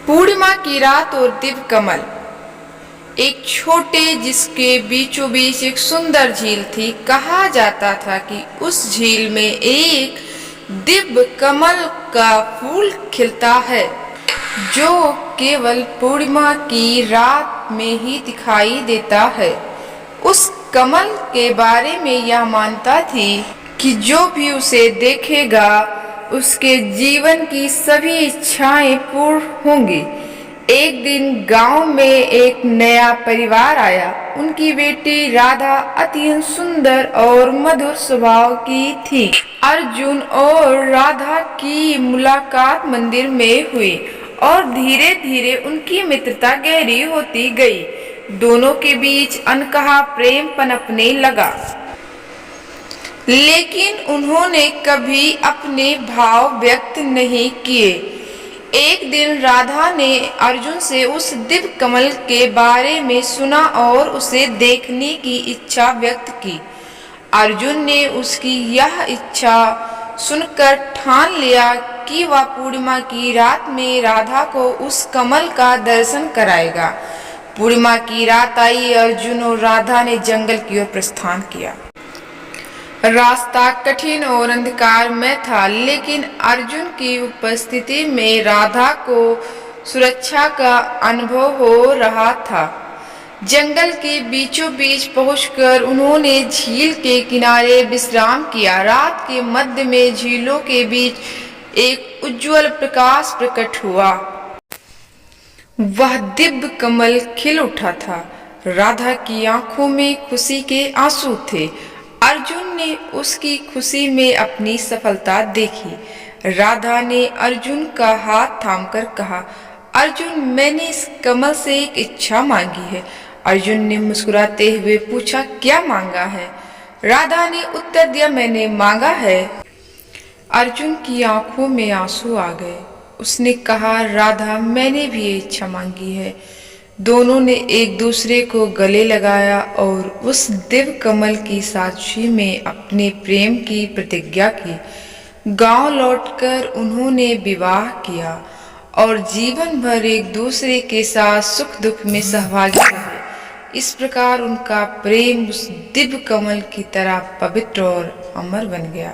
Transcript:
पूर्णिमा की रात और दिव्य कमल। एक छोटे जिसके बीचों बीच एक सुंदर झील थी। कहा जाता था कि उस झील में एक दिव्य कमल का फूल खिलता है जो केवल पूर्णिमा की रात में ही दिखाई देता है। उस कमल के बारे में यह मानता थी कि जो भी उसे देखेगा उसके जीवन की सभी इच्छाएं पूर्ण होंगी। एक दिन गांव में एक नया परिवार आया। उनकी बेटी राधा अत्यंत सुंदर और मधुर स्वभाव की थी। अर्जुन और राधा की मुलाकात मंदिर में हुई और धीरे धीरे उनकी मित्रता गहरी होती गई। दोनों के बीच अनकहा प्रेम पनपने लगा, लेकिन उन्होंने कभी अपने भाव व्यक्त नहीं किए। एक दिन राधा ने अर्जुन से उस दिव्य कमल के बारे में सुना और उसे देखने की इच्छा व्यक्त की। अर्जुन ने उसकी यह इच्छा सुनकर ठान लिया कि वह पूर्णिमा की रात में राधा को उस कमल का दर्शन कराएगा। पूर्णिमा की रात आई। अर्जुन और राधा ने जंगल की ओर प्रस्थान किया। रास्ता कठिन और अंधकार में था, लेकिन अर्जुन की उपस्थिति में राधा को सुरक्षा का अनुभव हो रहा था। जंगल के बीचों बीच पहुंचकर उन्होंने झील के किनारे विश्राम किया। रात के मध्य में झीलों के बीच एक उज्जवल प्रकाश प्रकट हुआ। वह दिव्य कमल खिल उठा था। राधा की आंखों में खुशी के आंसू थे। अर्जुन ने उसकी खुशी में अपनी सफलता देखी। राधा ने अर्जुन का हाथ थामकर कहा, अर्जुन, मैंने इस कमल से एक इच्छा मांगी है। अर्जुन ने मुस्कुराते हुए पूछा, क्या मांगा है? राधा ने उत्तर दिया, मैंने मांगा है। अर्जुन की आंखों में आंसू आ गए। उसने कहा, राधा, मैंने भी ये इच्छा मांगी है। दोनों ने एक दूसरे को गले लगाया और उस दिव्य कमल की साक्षी में अपने प्रेम की प्रतिज्ञा की। गांव लौटकर उन्होंने विवाह किया और जीवन भर एक दूसरे के साथ सुख दुख में सहभागी रहे। इस प्रकार उनका प्रेम उस दिव्य कमल की तरह पवित्र और अमर बन गया।